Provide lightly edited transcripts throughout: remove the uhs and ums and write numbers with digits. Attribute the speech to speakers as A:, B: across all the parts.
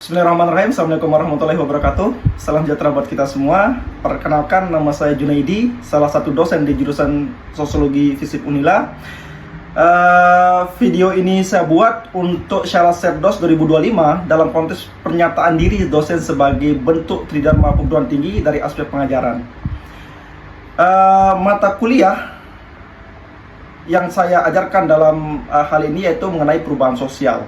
A: Bismillahirrahmanirrahim. Assalamualaikum warahmatullahi wabarakatuh. Salam sejahtera buat kita semua. Perkenalkan, nama saya Junaidi, salah satu dosen di jurusan Sosiologi Fisip Unila. Video ini saya buat untuk syarat Setdos 2025 dalam konteks pernyataan diri dosen sebagai bentuk tridharma perguruan tinggi dari aspek pengajaran. Mata kuliah yang saya ajarkan dalam hal ini yaitu mengenai perubahan sosial,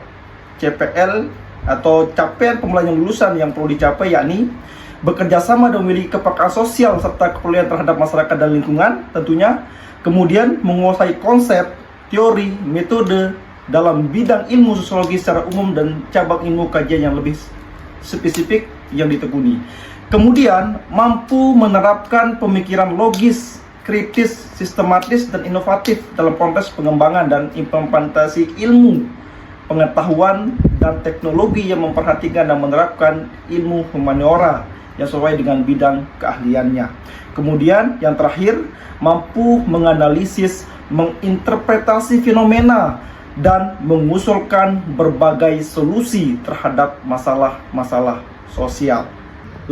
A: CPL atau capaian pembelajaran lulusan yang perlu dicapai, yakni bekerja sama dan memiliki kepekaan sosial serta kepedulian terhadap masyarakat dan lingkungan tentunya. Kemudian menguasai konsep, teori, metode dalam bidang ilmu sosiologi secara umum dan cabang ilmu kajian yang lebih spesifik yang ditekuni. Kemudian mampu menerapkan pemikiran logis, kritis, sistematis, dan inovatif dalam konteks pengembangan dan implementasi ilmu, pengetahuan, dan teknologi yang memperhatikan dan menerapkan ilmu humaniora yang sesuai dengan bidang keahliannya. Kemudian yang terakhir, mampu menganalisis, menginterpretasi fenomena, dan mengusulkan berbagai solusi terhadap masalah-masalah sosial.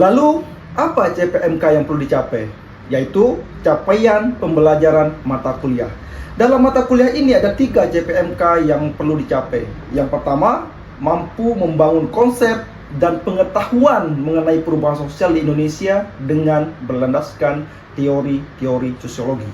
A: Lalu, apa CPMK yang perlu dicapai? Yaitu capaian pembelajaran mata kuliah. Dalam mata kuliah ini ada 3 CPMK yang perlu dicapai. Yang pertama, mampu membangun konsep dan pengetahuan mengenai perubahan sosial di Indonesia dengan berlandaskan teori-teori sosiologi.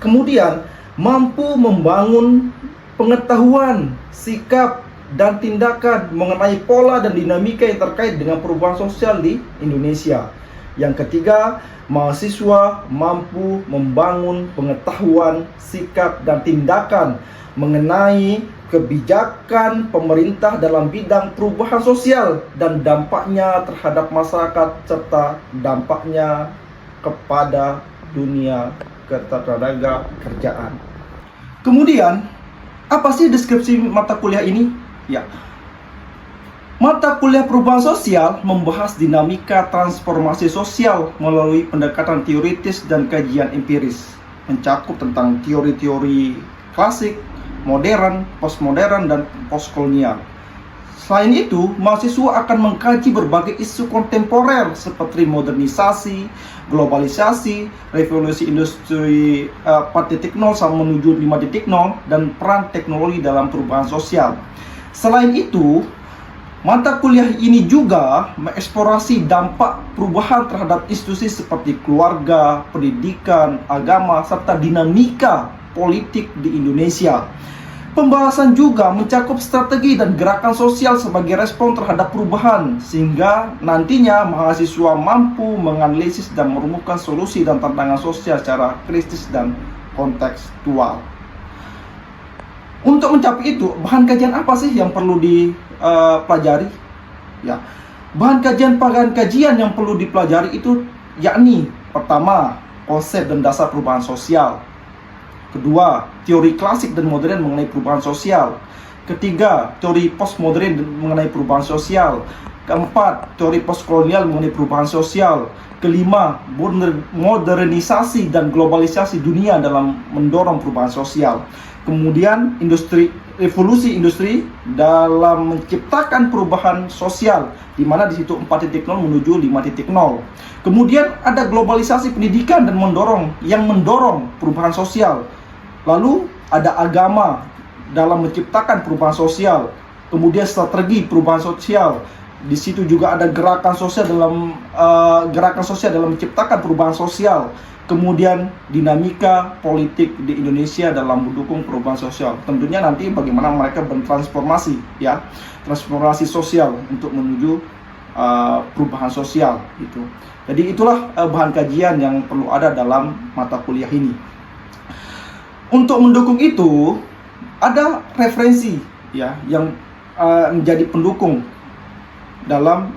A: Kemudian, mampu membangun pengetahuan, sikap, dan tindakan mengenai pola dan dinamika yang terkait dengan perubahan sosial di Indonesia. Yang ketiga, mahasiswa mampu membangun pengetahuan, sikap, dan tindakan mengenai kebijakan pemerintah dalam bidang perubahan sosial dan dampaknya terhadap masyarakat serta dampaknya kepada dunia ketenaga kerjaan. Kemudian, apa sih deskripsi mata kuliah ini? Ya, mata kuliah perubahan sosial membahas dinamika transformasi sosial melalui pendekatan teoritis dan kajian empiris, mencakup tentang teori-teori klasik, modern, postmodern, dan postkolonial. Selain itu, mahasiswa akan mengkaji berbagai isu kontemporer seperti modernisasi, globalisasi, revolusi industri 4.0 sampai menuju 5.0, dan peran teknologi dalam perubahan sosial. Selain itu, mata kuliah ini juga mengeksplorasi dampak perubahan terhadap institusi seperti keluarga, pendidikan, agama, serta dinamika politik di Indonesia. Pembahasan juga mencakup strategi dan gerakan sosial sebagai respon terhadap perubahan, sehingga nantinya mahasiswa mampu menganalisis dan merumuskan solusi dan tantangan sosial secara kritis dan kontekstual. Untuk mencapai itu, bahan kajian apa sih yang perlu dipelajari? Ya, bahan kajian yang perlu dipelajari itu yakni pertama, konsep dan dasar perubahan sosial. Kedua, teori klasik dan modern mengenai perubahan sosial. Ketiga, teori postmodern mengenai perubahan sosial. Keempat, teori postkolonial mengenai perubahan sosial. Kelima, modernisasi dan globalisasi dunia dalam mendorong perubahan sosial. Kemudian, revolusi industri dalam menciptakan perubahan sosial, di mana di situ 4.0 menuju 5.0. Kemudian ada globalisasi pendidikan dan mendorong perubahan sosial. Lalu ada agama dalam menciptakan perubahan sosial. Kemudian strategi perubahan sosial. Di situ juga ada gerakan sosial dalam menciptakan perubahan sosial. Kemudian dinamika politik di Indonesia dalam mendukung perubahan sosial. Tentunya nanti bagaimana mereka bertransformasi, ya, transformasi sosial untuk menuju perubahan sosial gitu. Jadi itulah bahan kajian yang perlu ada dalam mata kuliah ini. Untuk mendukung itu ada referensi, ya, yang menjadi pendukung dalam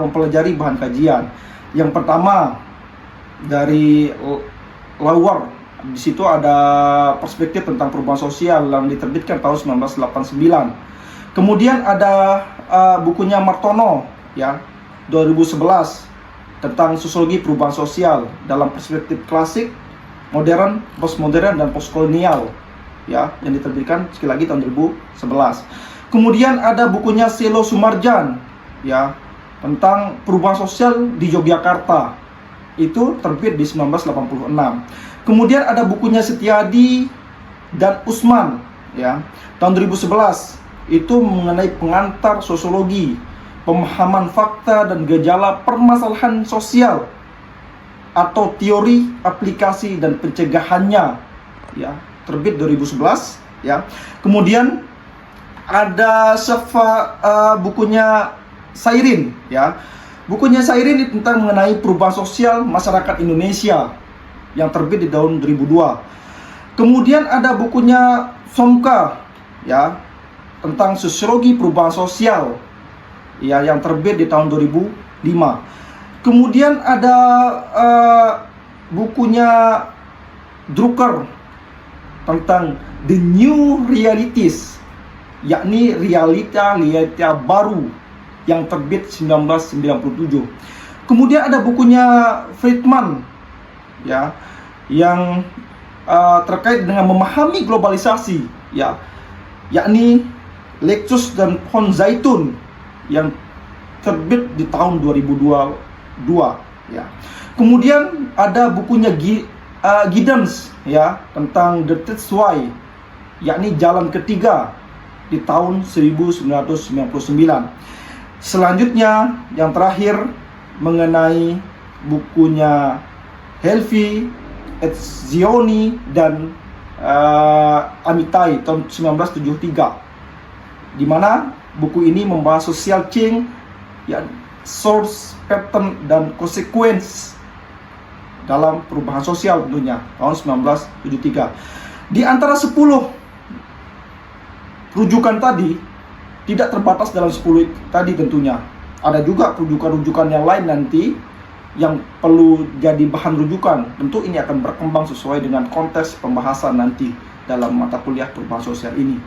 A: mempelajari bahan kajian. Yang pertama dari Lauer, di situ ada perspektif tentang perubahan sosial yang diterbitkan tahun 1989. Kemudian ada bukunya Martono, ya, 2011 tentang sosiologi perubahan sosial dalam perspektif klasik, modern, postmodern, dan postkolonial, ya, yang diterbitkan sekali lagi tahun 2011. Kemudian ada bukunya Selo Sumarjan, ya, tentang perubahan sosial di Yogyakarta. Itu terbit di 1986. Kemudian ada bukunya Setiadi dan Usman, ya, tahun 2011. Itu mengenai pengantar sosiologi, pemahaman fakta dan gejala permasalahan sosial atau teori, aplikasi dan pencegahannya, ya, terbit 2011, ya. Kemudian ada bukunya Sairin, ya. Bukunya Sairin ini tentang mengenai perubahan sosial masyarakat Indonesia yang terbit di tahun 2002. Kemudian ada bukunya Somka, ya, tentang sosiologi perubahan sosial, ya, yang terbit di tahun 2005. Kemudian ada bukunya Drucker tentang The New Realities, yakni realita baru yang terbit 1997. Kemudian ada bukunya Friedman, ya, yang terkait dengan memahami globalisasi, ya, yakni Lexus dan Von Zaitun yang terbit di tahun 2022, ya. Kemudian ada bukunya Giddens, ya, tentang The Third Way, yakni jalan ketiga di tahun 1999. Selanjutnya yang terakhir mengenai bukunya Helvi, Etzioni dan Amitai tahun 1973, di mana buku ini membahas social change, ya, source, pattern dan consequence dalam perubahan sosial tentunya tahun 1973. Di antara 10 rujukan tadi tidak terbatas dalam 10 tadi tentunya. Ada juga rujukan-rujukan yang lain nanti yang perlu jadi bahan rujukan. Tentu ini akan berkembang sesuai dengan konteks pembahasan nanti dalam mata kuliah perubahan sosial ini.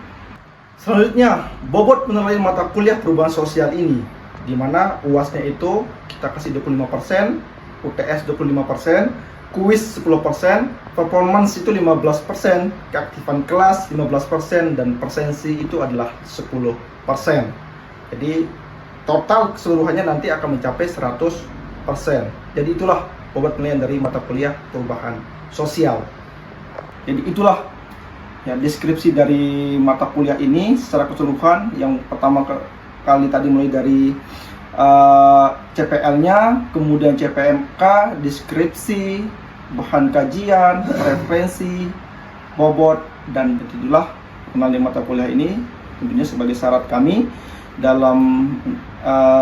A: Selanjutnya, bobot penilaian mata kuliah perubahan sosial ini, di mana UASnya itu kita kasih 25%, UTS 25%, kuis 10%, performance itu 15%, keaktifan kelas 15%, dan persensi itu adalah 10%. Jadi total keseluruhannya nanti akan mencapai 100%. Jadi itulah bobot penilaian dari mata kuliah perubahan sosial. Jadi itulah, ya, deskripsi dari mata kuliah ini secara keseluruhan. Yang pertama kali tadi mulai dari CPL-nya, kemudian CPMK, deskripsi, bahan kajian, referensi, bobot, dan itulah penilaian mata kuliah ini tentunya sebagai syarat kami dalam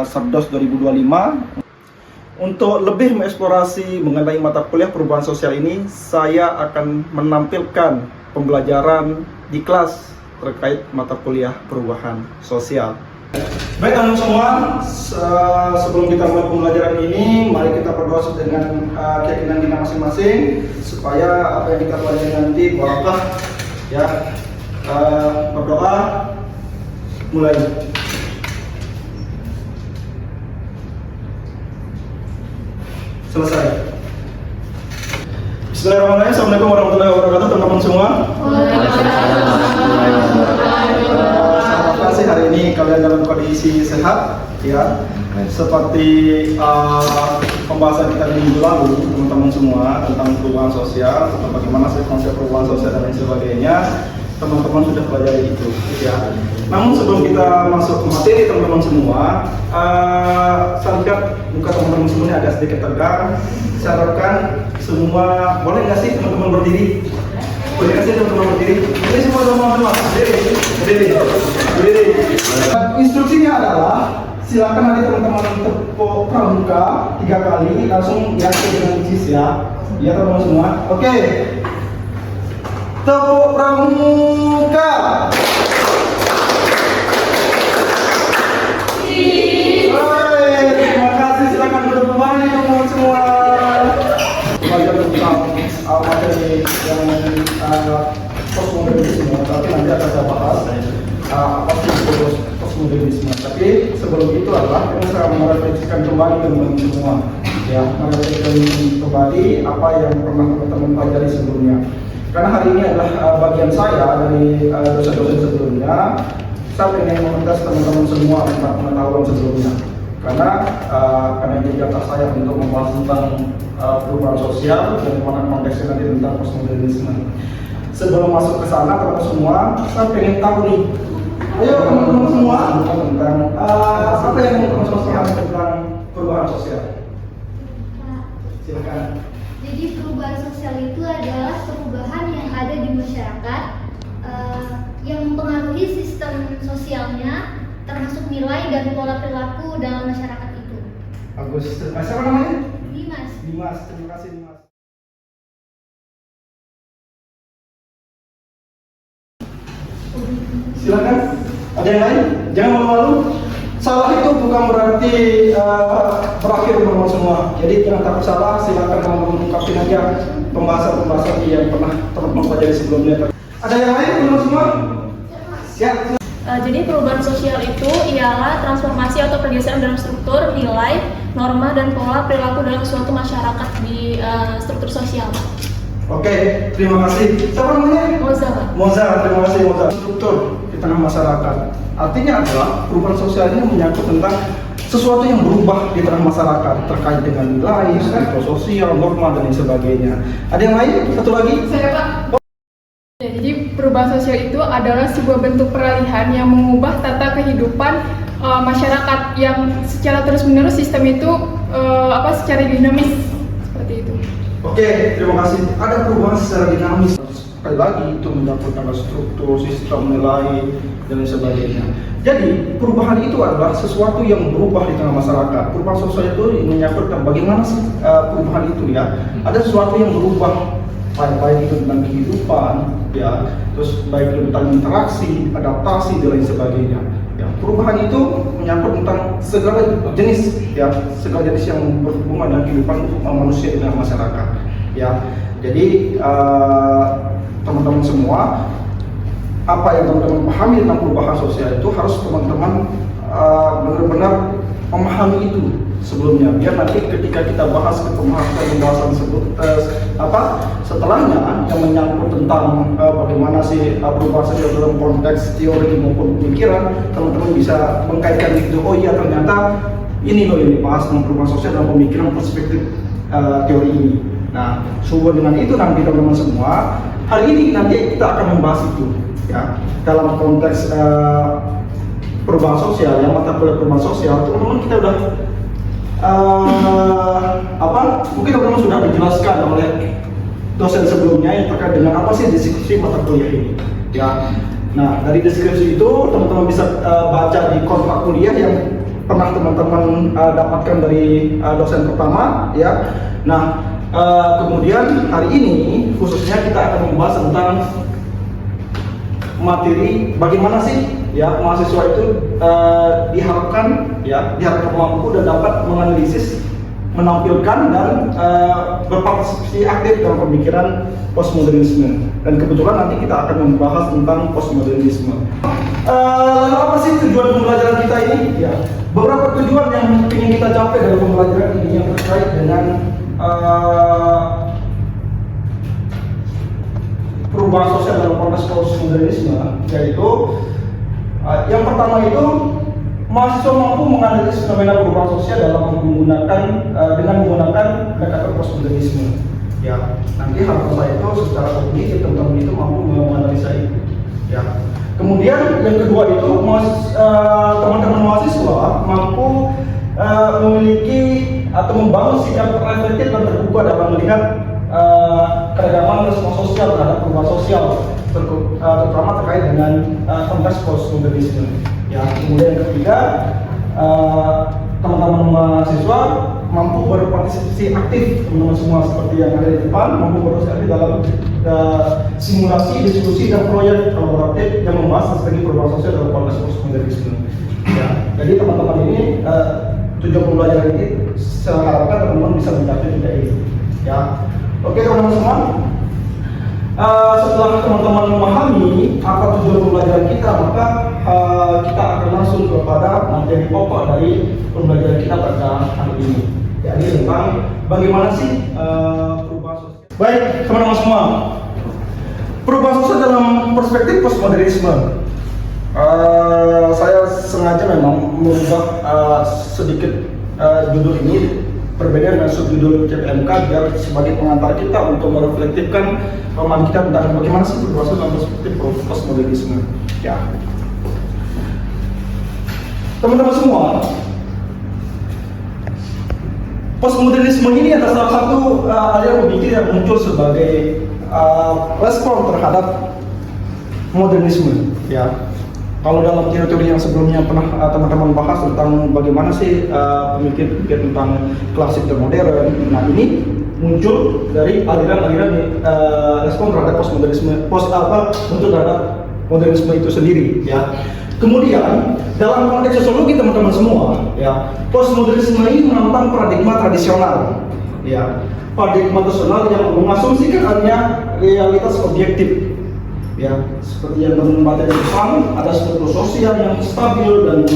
A: Sabdos 2025. Untuk lebih mengeksplorasi mengenai mata kuliah perubahan sosial ini, saya akan menampilkan pembelajaran di kelas terkait mata kuliah perubahan sosial. Baik teman-teman semua, sebelum kita mulai pembelajaran ini, mari kita berdoa dengan keyakinan kita masing-masing supaya apa yang kita pelajari nanti barokah, ya. Berdoa, mulai. Selesai. Bismillahirrahmanirrahim. Assalamualaikum warahmatullahi wabarakatuh teman-teman semua. Terima kasih hari ini kalian dalam kondisi sehat, ya. Seperti pembahasan kita di minggu lalu teman-teman semua tentang perubahan sosial, tentang bagaimana sih konsep perubahan sosial dan lain sebagainya, teman-teman sudah pelajari itu, ya. Namun sebelum kita masuk ke materi teman-teman semua, saya lihat muka teman-teman semua ini agak sedikit tegang. Saya harapkan semua, boleh nggak sih teman-teman berdiri? Boleh nggak sih teman-teman berdiri? Ini semua teman-teman berdiri. Instruksinya adalah silakan nanti teman-teman tepuk pramuka 3 kali, langsung yakin dengan ucis, ya. Ya teman-teman semua. Oke. Tepuk pramuka. Terima kasih, silakan duduk kembali teman-teman semua. Belajar tentang materi yang postmodernisme, tapi nanti akan saya bahas apa sih postmodernisme. Tapi sebelum itu adalah saya merefleksikan kembali teman-teman semua, ya, merefleksikan kembali apa yang pernah teman-teman pelajari sebelumnya. Karena hari ini adalah bagian saya dari dosen-dosen sebelumnya. saya pengen meminta teman-teman semua tentang pengetahuan sebelumnya. Karena ini jatah saya untuk membahas tentang perubahan sosial dan mana konteksnya nanti tentang postmodernisme. Sebelum masuk ke sana, teman-teman semua, saya pengen tahu nih. Ayo teman-teman semua tentang apa yang teman-teman semua tentang perubahan sosial. Silakan.
B: Jadi perubahan sosial itu adalah perubahan yang ada di masyarakat yang mempengaruhi sistem sosialnya, termasuk nilai dan pola perilaku dalam masyarakat itu.
A: Bagus. Siapa namanya?
B: Dimas.
A: Dimas. Terima kasih Dimas. Silakan. Ada yang lain? Jangan malu-malu. Salah itu bukan berarti berakhir teman-teman semua. Jadi jangan takut salah. Silakan teman-teman ungkapin aja pembahasan-pembahasan yang pernah teman-teman pelajari sebelumnya. Ada yang lain teman-teman semua? Siap.
C: Jadi perubahan sosial itu ialah transformasi atau pergeseran dalam struktur, nilai, norma, dan pola perilaku dalam suatu masyarakat di struktur sosial.
A: Oke, terima kasih. Siapa namanya?
C: Moza.
A: Moza, terima kasih Moza. Struktur di tengah masyarakat. Artinya adalah perubahan sosial ini menyangkut tentang sesuatu yang berubah di tengah masyarakat terkait dengan nilai, struktur sosial, norma, dan lain sebagainya. Ada yang lain? Satu lagi?
D: Saya Pak. Ya, jadi perubahan sosial itu adalah sebuah bentuk peralihan yang mengubah tata kehidupan masyarakat yang secara terus-menerus sistem itu secara dinamis seperti itu.
A: Oke, terima kasih. Ada perubahan secara dinamis. Sekali lagi itu menyangkut tentang struktur, sistem, nilai, dan lain sebagainya. Jadi perubahan itu adalah sesuatu yang berubah di tengah masyarakat. Perubahan sosial itu menyangkut tentang bagaimana sih perubahan itu ya. Ada sesuatu yang berubah, baik itu tentang kehidupan, ya, terus baik itu tentang interaksi, adaptasi, dan lain sebagainya. Ya, perubahan itu menyangkut tentang segala jenis, ya, segala jenis yang berhubungan dengan kehidupan manusia di tengah masyarakat. Ya, jadi teman-teman semua, apa yang teman-teman pahami tentang perubahan sosial itu harus teman-teman benar-benar memahami itu sebelumnya, biar nanti ketika kita bahas ke pembahasan tersebut setelahnya yang menyangkut tentang bagaimana sih perubahan sosial dalam konteks teori maupun pemikiran, teman-teman bisa mengkaitkan itu. Oh iya, ternyata ini loh yang dibahas tentang perubahan sosial dalam pemikiran perspektif teori ini. Nah, sehubungan dengan itu nanti teman-teman semua, hari ini nanti kita akan membahas itu ya dalam konteks perubahan sosial, yang mata kuliah perubahan sosial. Teman-teman kita udah mungkin teman-teman sudah dijelaskan oleh dosen sebelumnya yang terkait dengan apa sih deskripsi mata kuliah ini ya. Nah, dari deskripsi itu teman-teman bisa baca di kontrak kuliah yang pernah teman-teman dapatkan dari dosen pertama ya. Nah, kemudian hari ini khususnya kita akan membahas tentang materi bagaimana sih ya mahasiswa itu diharapkan mampu dan dapat menganalisis, menampilkan dan berpartisipasi aktif dalam pemikiran postmodernisme. Dan kebetulan nanti kita akan membahas tentang postmodernisme. Lalu apa sih tujuan pembelajaran kita ini? Ya, beberapa tujuan yang ingin kita capai dalam pembelajaran ini yang terkait dengan perubahan sosial dalam konteks postmodernisme, yaitu yang pertama itu mahasiswa mampu menganalisis fenomena perubahan sosial dengan menggunakan pendekatan postmodernisme. Ya, nanti harapan saya itu secara kognitif teman-teman itu mampu menganalisa itu. Ya. Kemudian yang kedua itu teman-teman mahasiswa mampu memiliki atau membangun sikap reflektif dan terbuka dalam melihat keragaman respons sosial terhadap perubahan sosial, terutama terkait dengan konteks postmodernisme. Ya, kemudian yang ketiga, teman-teman mahasiswa mampu berpartisipasi aktif, teman-teman semua seperti yang ada di depan, mampu berpartisipasi dalam simulasi, diskusi, dan proyek kolaboratif yang membahas strategi perubahan sosial dalam konteks postmodernisme. Ya, jadi teman-teman ini tujuan pembelajaran ini saya harapkan teman-teman bisa mencapai tiga ini. Ya. Oke teman-teman semua, setelah teman-teman memahami apa tujuan pembelajaran kita, maka kita akan langsung kepada materi pokok dari pembelajaran kita pada hari ini, yakni tentang bagaimana sih perubahan sosial. Baik teman-teman semua, perubahan sosial dalam perspektif postmodernisme. Saya sengaja memang merubah sedikit judul ini berbeda dengan subjudul CPMK biar sebagai pengantar kita untuk mereflektifkan pemahaman kita tentang bagaimana sih berproses dalam perspektif postmodernisme. Ya, teman-teman semua, postmodernisme ini adalah salah satu aliran berpikir yang muncul sebagai respon terhadap modernisme. Ya, kalau dalam teori-teori yang sebelumnya pernah teman-teman bahas tentang bagaimana sih pemikir-pemikir tentang klasik dan modern, nah ini muncul dari aliran-aliran respon terhadap postmodernisme, untuk terhadap modernisme itu sendiri. Ya, kemudian dalam konteks sosiologi teman-teman semua, ya, postmodernisme ini menentang paradigma tradisional, ya, paradigma tradisional yang mengasumsikan adanya realitas objektif. Ya, seperti yang teman-teman baca di depan, ada struktur sosial yang stabil dan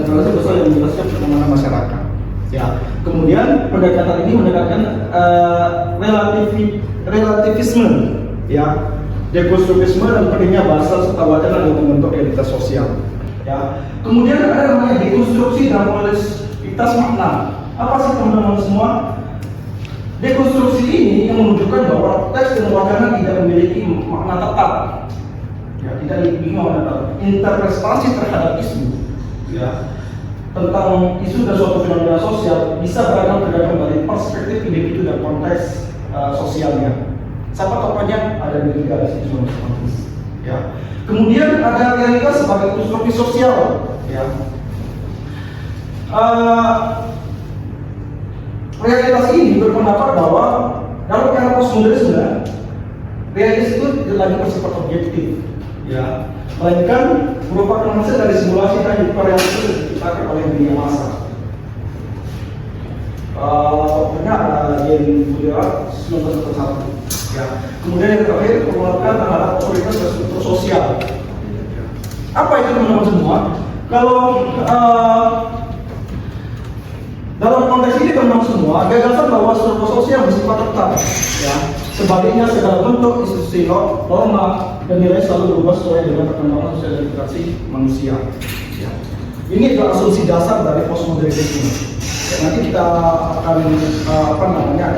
A: narasi besar yang menjelaskan perkembangan masyarakat. Ya, kemudian pendekatan ini mendekatkan relativisme, ya, dekonstruktisme dan pentingnya bahasa serta wacana untuk membentuk realitas sosial. Ya, kemudian ada namanya dekonstruksi dan pluralitas makna. Apa sih teman-teman semua? Dekonstruksi ini yang menunjukkan bahwa teks dan wacana tidak memiliki makna tetap, ya, tidak memiliki makna tetap. Interpretasi terhadap isu, ya, tentang isu dan suatu fenomena sosial bisa beragam tergantung dari perspektif individu dan konteks sosialnya. Siapa tokohnya? Ada di tiga isu kontekstualis. Ya. Kemudian ada realitas sebagai konstruksi sosial. Ya. Realitas ini berpendapat bahwa dalam era postmodernisme, realitas itu tidak lagi bersifat objektif, ya, melainkan merupakan hasil dari simulasi dan realitas yang diciptakan oleh dunia massa. Pokoknya ada Jen Budira 1941. Ya. Kemudian yang terakhir penolakan terhadap otoritas dan struktur sosial. Apa itu teman-teman semua? Kalau dalam konteks ini teman-teman semua, gagasan bahwa struktur sosial bersifat tetap, ya. Sebaliknya segala bentuk institusi norma dan nilai selalu berubah sesuai dengan perkembangan sosial dan interaksi manusia. Ya. Ini adalah asumsi dasar dari postmodernisme. Ya, nanti kita akan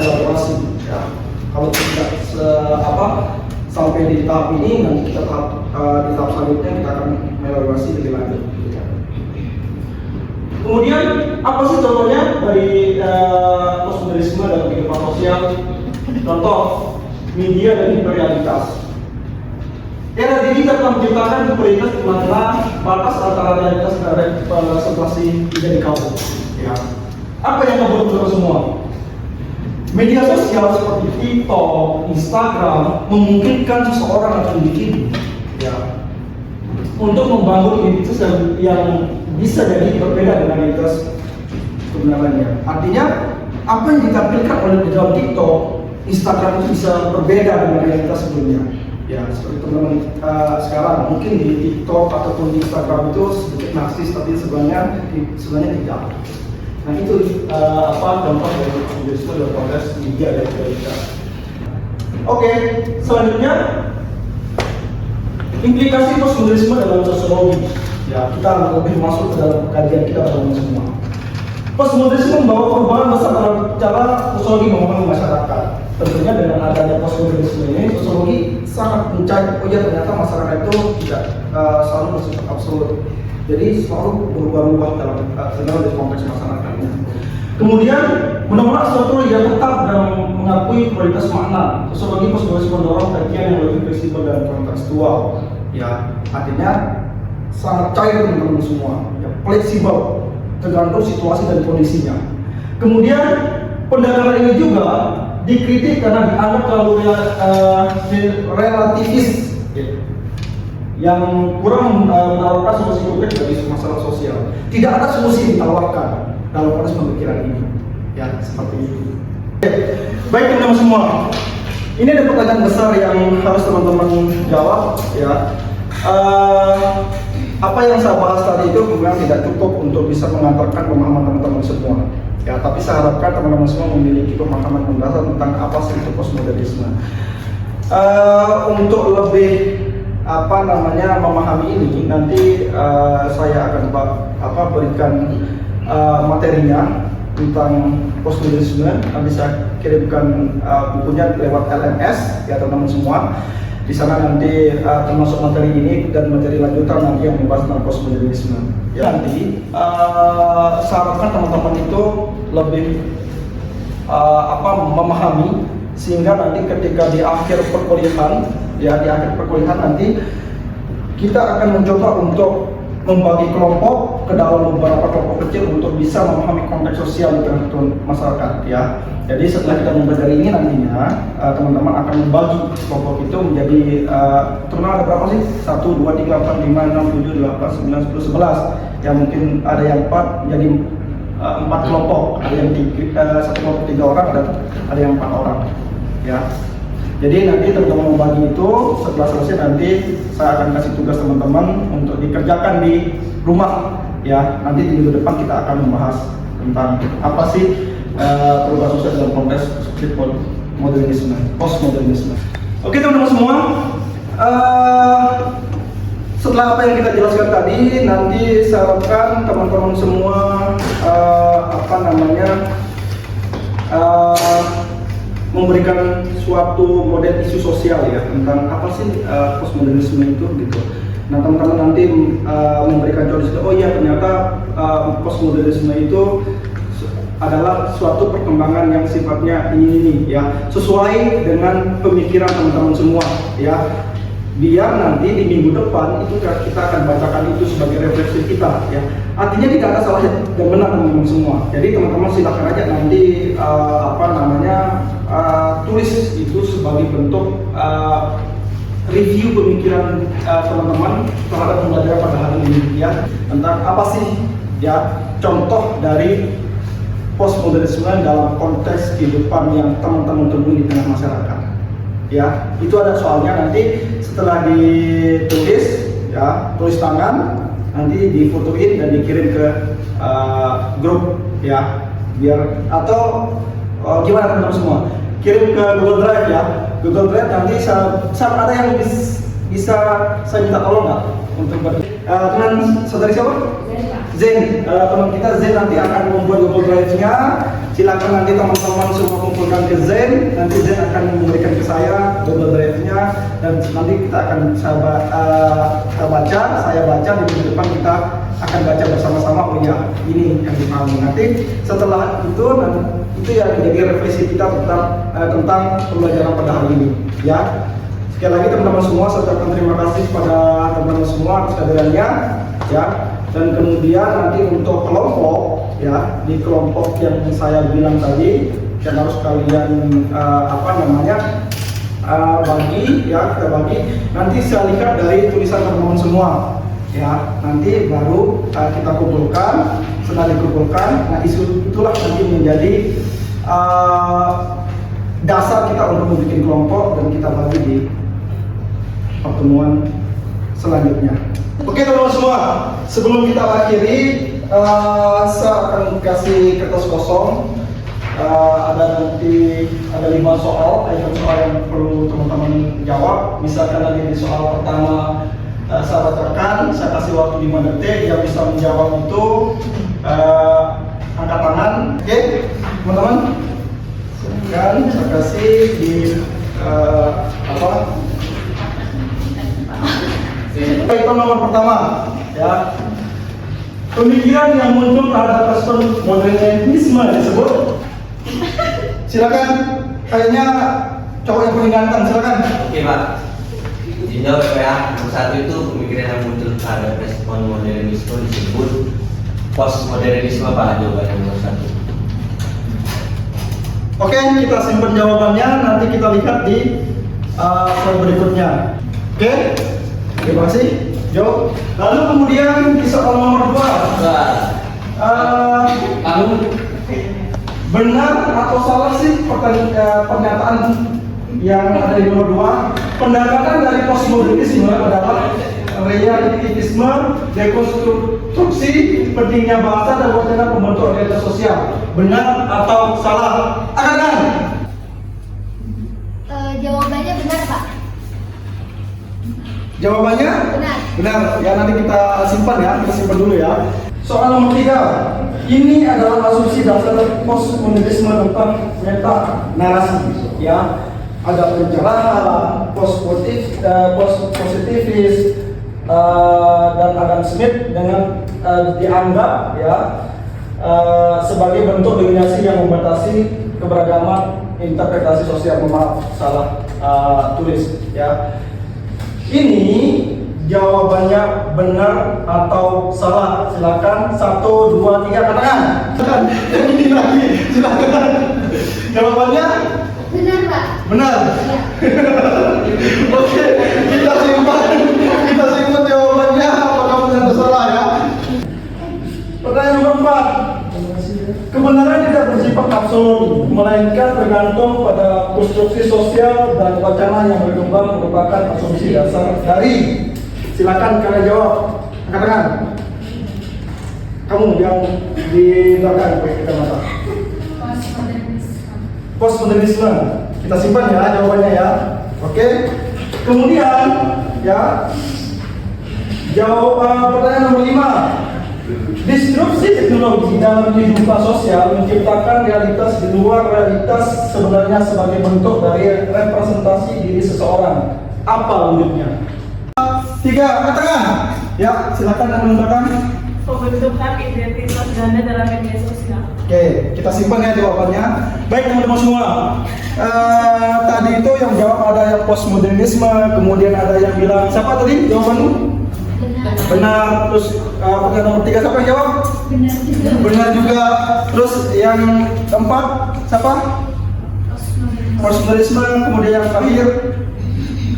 A: elaborasi. Ya. Kalau tidak sampai di tahap ini, nanti kita di tahap selanjutnya kita akan elaborasi lebih lanjut. Kemudian apa sih contohnya dari postmodernisme dalam kehidupan sosial? Contoh media dan imperialitas. Era digital telah menciptakan imperialitas di mana batas antara realitas dan representasi menjadi kabur. Ya. Apa yang kabur semua? Media sosial seperti TikTok, Instagram memungkinkan seseorang atau individu, ya, untuk membangun identitas yang bisa jadi berbeda dengan identitas kebenarannya. Artinya apa yang ditampilkan oleh di dalam TikTok, Instagram itu bisa berbeda dengan realitas sebelumnya. Ya, seperti teman-teman sekarang mungkin di TikTok ataupun di Instagram itu sedikit narsis, tapi sebenarnya tidak. Nah itu contoh dari postmodernisme dalam konteks media dan realitas. Oke, selanjutnya implikasi postmodernisme dalam sosiologi. Ya, kita lebih masuk ke dalam kajian kita bersama semua. Postmodernisme membawa perubahan besar dalam cara sosiologi memahami masyarakat. Tentunya dengan adanya postmodernisme ini, sosiologi sangat mencari, ternyata masyarakat itu tidak selalu bersifat absolut. Jadi selalu berubah-ubah dalam konteks masyarakatnya. Kemudian menolak sesuatu yang tetap dan mengakui kualitas makna. Sosiologi postmodernisme mendorong kajian yang lebih fleksibel dan kontekstual. Ya, artinya sangat cair teman-teman semua. Ya, fleksibel tergantung situasi dan kondisinya. Kemudian pendekatan ini juga dikritik karena dianggap terlalu relativis. Yang kurang menawarkan solusi konkret bagi masalah sosial. Tidak ada solusi yang ditawarkan dalam proses pemikiran ini. Ya, seperti itu. Baik teman-teman semua, ini ada pertanyaan besar yang harus teman-teman jawab. Ya, apa yang saya bahas tadi itu memang tidak cukup untuk bisa mengantarkan pemahaman teman-teman semua. Ya, tapi saya harapkan teman-teman semua memiliki pemahaman mendasar tentang apa sih itu postmodernisme. Untuk lebih memahami ini, nanti saya akan berikan materinya tentang postmodernisme. Nanti saya kirimkan bukunya lewat LMS ya teman-teman semua. Di sana nanti termasuk materi ini dan materi lanjutan nanti yang membahas tentang postmodernisme. Ya, nanti seharusnya teman-teman itu lebih memahami, sehingga nanti ketika di akhir perkuliahan nanti kita akan mencoba untuk membagi kelompok ke dalam beberapa kelompok kecil untuk bisa memahami konteks sosial di tengah masyarakat ya. Jadi setelah kita mempelajari ini nantinya teman-teman akan membagi kelompok itu menjadi terutama ada berapa sih? 1, 2, 3, 4, 5, 6, 7, 8, 9, 10, 11 ya, mungkin ada yang 4 jadi 4 kelompok, ada yang 1 kelompok 3 orang, ada yang 4 orang ya. Jadi nanti teman-teman membagi itu, setelah selesai nanti saya akan kasih tugas teman-teman untuk dikerjakan di rumah ya. Nanti di minggu depan kita akan membahas tentang apa sih perubahan sosial dalam konteks postmodernisme. Oke teman-teman semua, setelah apa yang kita jelaskan tadi, nanti saya harapkan teman-teman semua memberikan suatu model isu sosial ya tentang apa sih postmodernisme itu gitu. Nah teman-teman nanti memberikan contoh, oh iya ternyata postmodernisme itu adalah suatu perkembangan yang sifatnya ini ya, sesuai dengan pemikiran teman-teman semua ya. Biar nanti di minggu depan itu kita akan bacakan itu sebagai refleksi kita ya. Artinya tidak ada salah dan benar teman-teman semua. Jadi teman-teman silakan aja nanti tulis itu sebagai bentuk review pemikiran teman-teman terhadap pembelajaran pada hari ini ya, tentang apa sih ya contoh dari postmodernisme dalam konteks kehidupan yang teman-teman temui di tengah masyarakat ya. Itu ada soalnya, nanti setelah ditulis ya, tulis tangan, nanti difotoin dan dikirim ke grup ya, biar atau gimana teman-teman semua, kirim ke Google Drive ya. Google Drive nanti ada yang bisa saya minta tolong nggak untuk teman saudari siapa? Zen, teman kita Zen nanti akan membuat Google Drive-nya. Silakan nanti teman-teman semua kumpulkan ke Zen. Nanti Zen akan memberikan ke saya Google Drive-nya, dan nanti kita akan saya baca di minggu depan, kita akan baca bersama-sama. Oh ya, ini yang dipahami. Nanti setelah itu yang menjadi refleksi kita tentang pembelajaran pada hari ini ya. Sekali lagi teman-teman semua, saya ucapkan terima kasih kepada teman-teman semua atas kehadirannya ya. Dan kemudian nanti untuk kelompok ya, di kelompok yang saya bilang tadi yang harus kalian bagi ya, kita bagi. Nanti saya lihat dari tulisan teman-teman semua ya, nanti baru kita kumpulkan. Setelah dikumpulkan, nah isu itulah nanti menjadi dasar kita untuk membuat kelompok dan kita bagi di pertemuan selanjutnya. Oke teman-teman semua, sebelum kita akhiri, saya akan kasih kertas kosong. Ada 5 soal, yang perlu teman-teman jawab. Misalkan nanti di soal pertama saya bacakan, saya kasih waktu 5 detik. Yang bisa menjawab itu angkat tangan. Oke teman-teman, silakan saya kasih di Itu nomor pertama ya, pemikiran yang muncul terhadap postmodernisme disebut. Silakan, kayaknya cowok yang paling ganteng, silakan.
E: Oke Pak, dijawab ya. Nomor 1 itu pemikiran yang muncul terhadap postmodernisme disebut postmodernisme Pak, jawabannya nomor 1.
A: Oke, kita simpan jawabannya, nanti kita lihat di slide berikutnya. Oke, terima kasih Jo. Lalu kemudian di soal nomor 2, benar atau salah sih pernyataan yang ada di nomor 2? Pendekatan dari postmodernisme adalah relativisme, dekonstruksi pentingnya bahasa dan wacana pembentuk realitas sosial. Benar atau salah? Akan
B: jawabannya benar Pak.
A: Jawabannya?
B: Benar.
A: Benar. Ya nanti kita simpan ya, kita simpan dulu ya. Soal nomor 3, ini adalah asumsi dasar postmodernisme tentang meta narasi. Ya, ada pencerahan, positivis, dan Adam Smith dengan dianggap ya sebagai bentuk dominasi yang membatasi keberagaman interpretasi sosial. Maaf, salah tulis ya. Ini jawabannya benar atau salah? Silakan 1, 2, 3 katakan. Yang ini lagi, silakan. Jawabannya
B: Benar, Pak.
A: benar.
B: Iya.
A: Oke, kita simpan jawabannya. Apakah benar atau salah ya? Pertanyaan nomor 4. Kebenaran tidak bersifat absolut, melainkan tergantung pada konstruksi sosial dan wacana yang berkembang merupakan asumsi dasar dari. Silakan kalian jawab. Katakan. Kamu yang di belakang kita mata. Postmodernisme. Kita simpan ya jawabannya ya. Oke. Kemudian ya. Pertanyaan nomor 5. Disrupsi teknologi dalam kehidupan sosial menciptakan realitas di luar realitas sebenarnya sebagai bentuk dari representasi diri seseorang. Apa wujudnya? 3, katakan. Ya, silakan dan menentukan.
C: Pembentukan identitas ganda dalam media sosial.
A: Oke, kita simpan ya jawabannya. Baik teman-teman semua. Tadi itu yang jawab ada yang postmodernisme, kemudian ada yang bilang siapa tadi jawabanmu?
B: Benar.
A: Benar. Terus pertanyaan nomor 3 siapa yang jawab?
B: Benar juga.
A: Benar juga. Terus yang keempat siapa? Postmodernisme. Kemudian yang terakhir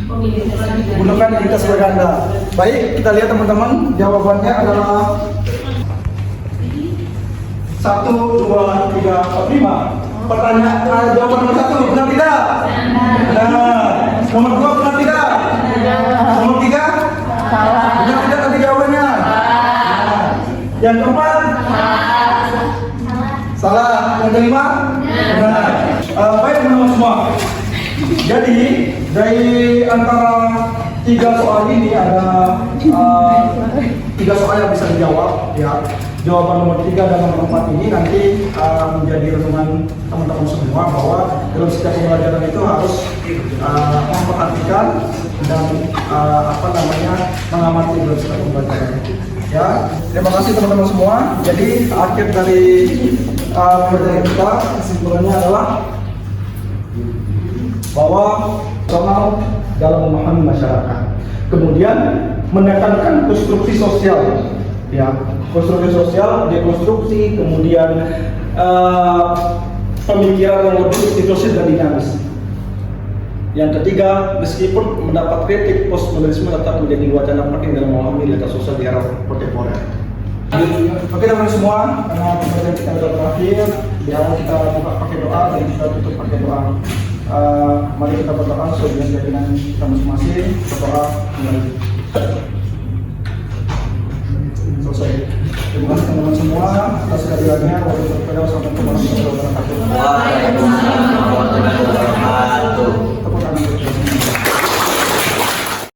A: menggunakan identitas berganda. Baik, kita lihat teman-teman. Jawabannya adalah 1, 2, 3, 4, 5. Pertanyaan jawaban nomor 1 benar tidak? Benar. Nomor 2 benar tidak? Nomor 3? Benar tidak tadi jawabannya? Yang keempat? Salah. Yang kelima? Benar. Baik teman-teman semua. Jadi dari antara 3 soal ini ada 3 soal yang bisa dijawab ya. Jawaban nomor 3 dan nomor 4 ini nanti menjadi renungan teman-teman semua bahwa dalam setiap pembelajaran itu harus memperhatikan dan mengamati dalam setiap pembelajaran. Ya, terima kasih teman-teman semua. Jadi akhir dari pembelajaran kita kesimpulannya adalah bahwa personal dalam memahami masyarakat, kemudian menekankan konstruksi sosial, ya konstruksi sosial, dekonstruksi, kemudian pemikiran yang lebih institusi dan dinamis. Yang ketiga, meskipun mendapat kritik, postmodernisme tetap menjadi wacana penting dalam memahami realitas sosial di era kontemporer. Oke teman-teman semua, karena pembelajaran kita sudah berakhir, di awal kita buka pakai doa dan kita tutup pakai doa. Mari kita berdoa sesuai dengan keyakinan kita masing-masing. Berdoa kembali.